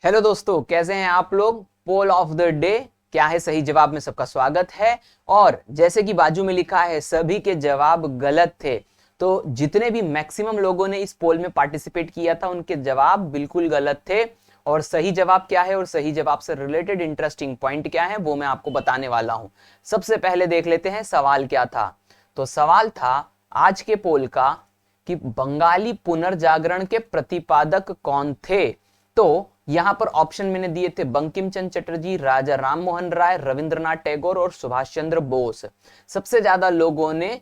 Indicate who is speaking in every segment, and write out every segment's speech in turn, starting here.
Speaker 1: Hello दोस्तों, कैसे हैं आप लोग। पोल ऑफ द डे क्या है, सही जवाब में सबका स्वागत है। और जैसे कि बाजू में लिखा है सभी के जवाब गलत थे। तो जितने भी मैक्सिमम लोगों ने इस पोल में पार्टिसिपेट किया था उनके जवाब बिल्कुल गलत थे। और सही जवाब क्या है और सही जवाब से रिलेटेड इंटरेस्टिंग पॉइंट क्या है वो मैं आपको बताने वाला हूं। सबसे पहले देख लेते हैं सवाल क्या था। तो सवाल था आज के पोल का कि बंगाली पुनर्जागरण के प्रतिपादक कौन थे। तो यहां पर ऑप्शन मैंने दिए थे बंकिम चंद्र चटर्जी, राजा राम मोहन राय, रविंद्रनाथ टैगोर और सुभाष चंद्र बोस। सबसे ज्यादा लोगों ने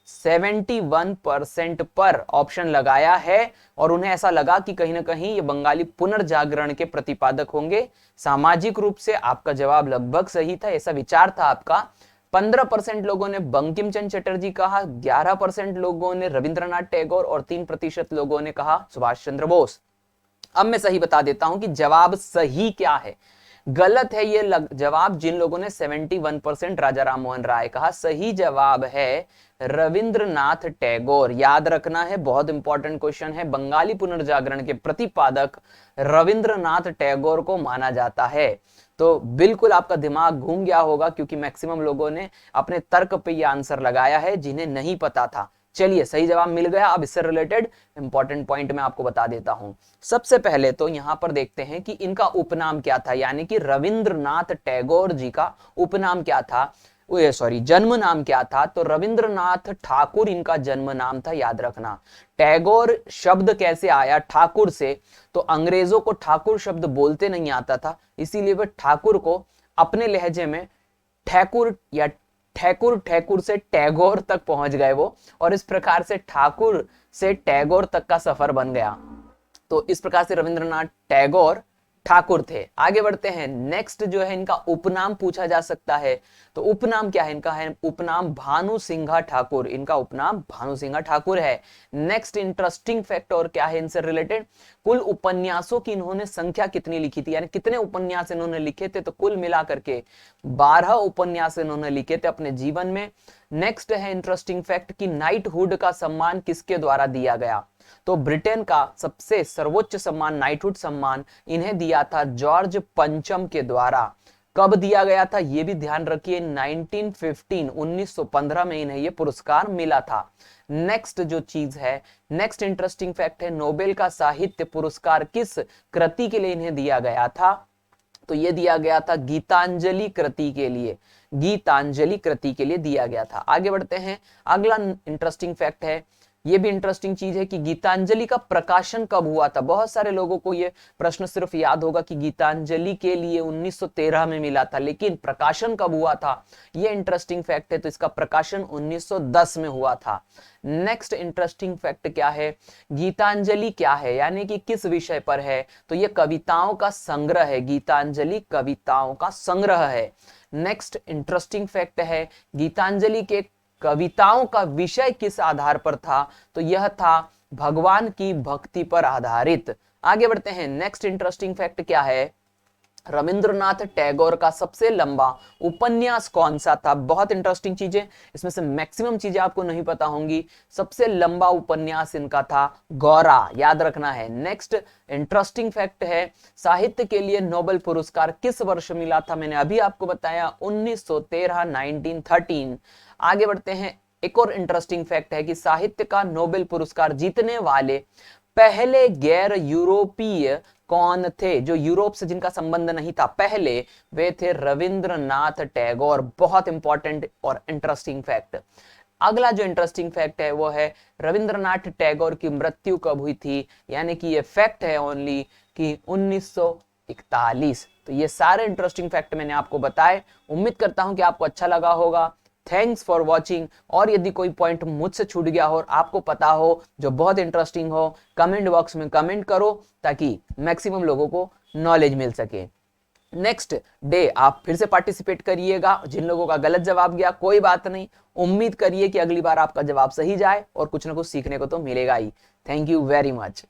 Speaker 1: 71% पर ऑप्शन लगाया है और उन्हें ऐसा लगा कि कहीं ना कहीं ये बंगाली पुनर्जागरण के प्रतिपादक होंगे। सामाजिक रूप से आपका जवाब लगभग सही था, ऐसा विचार था आपका। 15% लोगों ने बंकिम चंद्र चटर्जी कहा, 11% लोगों ने रविंद्रनाथ टैगोर और 3% लोगों ने कहा सुभाष चंद्र बोस। अब मैं सही बता देता हूं कि जवाब सही क्या है। गलत है ये जवाब जिन लोगों ने 71% राजा राम मोहन राय कहा। सही जवाब है रविंद्रनाथ टैगोर। याद रखना है, बहुत इंपॉर्टेंट क्वेश्चन है। बंगाली पुनर्जागरण के प्रतिपादक रविंद्रनाथ टैगोर को माना जाता है। तो बिल्कुल आपका दिमाग घूम गया होगा क्योंकि मैक्सिमम लोगों ने अपने तर्क पे ये आंसर लगाया है जिन्हें नहीं पता था। चलिए, सही जवाब मिल गया। अब इससे रिलेटेड इंपॉर्टेंट पॉइंट मैं आपको बता देता हूं। सबसे पहले तो यहां पर देखते हैं कि इनका उपनाम क्या था, यानी कि रविंद्रनाथ टैगोर जी का उपनाम क्या था, जन्म नाम क्या था। तो रविंद्रनाथ ठाकुर इनका जन्म नाम था, याद रखना। टैगोर शब्द कैसे आया ठाकुर से, तो अंग्रेजों को ठाकुर शब्द बोलते नहीं आता था, इसीलिए वे ठाकुर को अपने लहजे में ठैकुर या ठैकुर, ठैकुर से टैगोर तक पहुंच गए वो, और इस प्रकार से ठाकुर से टैगोर तक का सफर बन गया। तो इस प्रकार से रविंद्रनाथ टैगोर ठाकुर थे। आगे बढ़ते हैं। नेक्स्ट जो है इनका उपनाम पूछा जा सकता है। तो उपनाम क्या है इनका, है उपनाम भानु सिंघा ठाकुर। इनका उपनाम भानु सिंघा ठाकुर है। नेक्स्ट इंटरेस्टिंग फैक्ट और क्या है इनसे रिलेटेड, कुल उपन्यासों की इन्होंने संख्या कितनी लिखी थी, यानी कितने उपन्यास इन्होंने लिखे थे। तो कुल मिलाकर के 12 उपन्यास इन्होंने लिखे थे अपने जीवन में। नेक्स्ट है इंटरेस्टिंग फैक्ट कि नाइटहुड का सम्मान किसके द्वारा दिया गया। तो ब्रिटेन का सबसे सर्वोच्च सम्मान नाइटहुड सम्मान इन्हें दिया था जॉर्ज पंचम के द्वारा। कब दिया गया था यह भी ध्यान रखिए, 1915 में इन्हें यह पुरस्कार मिला था। नेक्स्ट जो चीज है, नेक्स्ट इंटरेस्टिंग फैक्ट है नोबेल का साहित्य पुरस्कार किस कृति के लिए इन्हें दिया गया था। तो यह दिया गया था गीतांजलि कृति के लिए, गीतांजलि कृति के लिए दिया गया था। आगे बढ़ते हैं। अगला इंटरेस्टिंग फैक्ट है, ये भी इंटरेस्टिंग चीज है कि गीतांजलि का प्रकाशन कब हुआ था। बहुत सारे लोगों को ये प्रश्न सिर्फ याद होगा कि गीतांजलि के लिए 1913 में मिला था, लेकिन प्रकाशन कब हुआ था ये इंटरेस्टिंग फैक्ट है। तो इसका प्रकाशन 1910 में हुआ था। नेक्स्ट इंटरेस्टिंग फैक्ट क्या है, गीतांजलि क्या है यानी कि किस विषय पर है। तो ये कविताओं का संग्रह है, गीतांजलि कविताओं का संग्रह है। नेक्स्ट इंटरेस्टिंग फैक्ट है गीतांजलि के कविताओं का विषय किस आधार पर था। तो यह था भगवान की भक्ति पर आधारित। आगे बढ़ते हैं। नेक्स्ट इंटरेस्टिंग फैक्ट क्या है, रविंद्रनाथ टैगोर का सबसे लंबा उपन्यास कौन सा था। बहुत इंटरेस्टिंग चीजें, इसमें से मैक्सिमम चीजें आपको नहीं पता होंगी। सबसे लंबा उपन्यास इनका था गौरा, याद रखना है। नेक्स्ट इंटरेस्टिंग फैक्ट है साहित्य के लिए नोबेल पुरस्कार किस वर्ष मिला था। मैंने अभी आपको बताया 1913, 1913। आगे बढ़ते हैं। एक और इंटरेस्टिंग फैक्ट है कि साहित्य का नोबेल पुरस्कार जीतने वाले पहले गैर यूरोपीय कौन थे, जो यूरोप से जिनका संबंध नहीं था पहले, वे थे रविंद्रनाथ टैगोर। बहुत इंपॉर्टेंट और इंटरेस्टिंग फैक्ट। अगला जो इंटरेस्टिंग फैक्ट है वो है रविंद्रनाथ टैगोर की मृत्यु कब हुई थी, यानी कि ये फैक्ट है ओनली कि 1941। तो ये सारे इंटरेस्टिंग फैक्ट मैंने आपको बताए। उम्मीद करता हूं कि आपको अच्छा लगा होगा। Thanks for watching. और यदि कोई पॉइंट मुझसे छूट गया हो और आपको पता हो जो बहुत इंटरेस्टिंग हो, कमेंट बॉक्स में कमेंट करो ताकि मैक्सिमम लोगों को नॉलेज मिल सके। नेक्स्ट डे आप फिर से पार्टिसिपेट करिएगा। जिन लोगों का गलत जवाब गया कोई बात नहीं, उम्मीद करिए कि अगली बार आपका जवाब सही जाए और कुछ ना कुछ सीखने को तो मिलेगा ही। Thank you very much.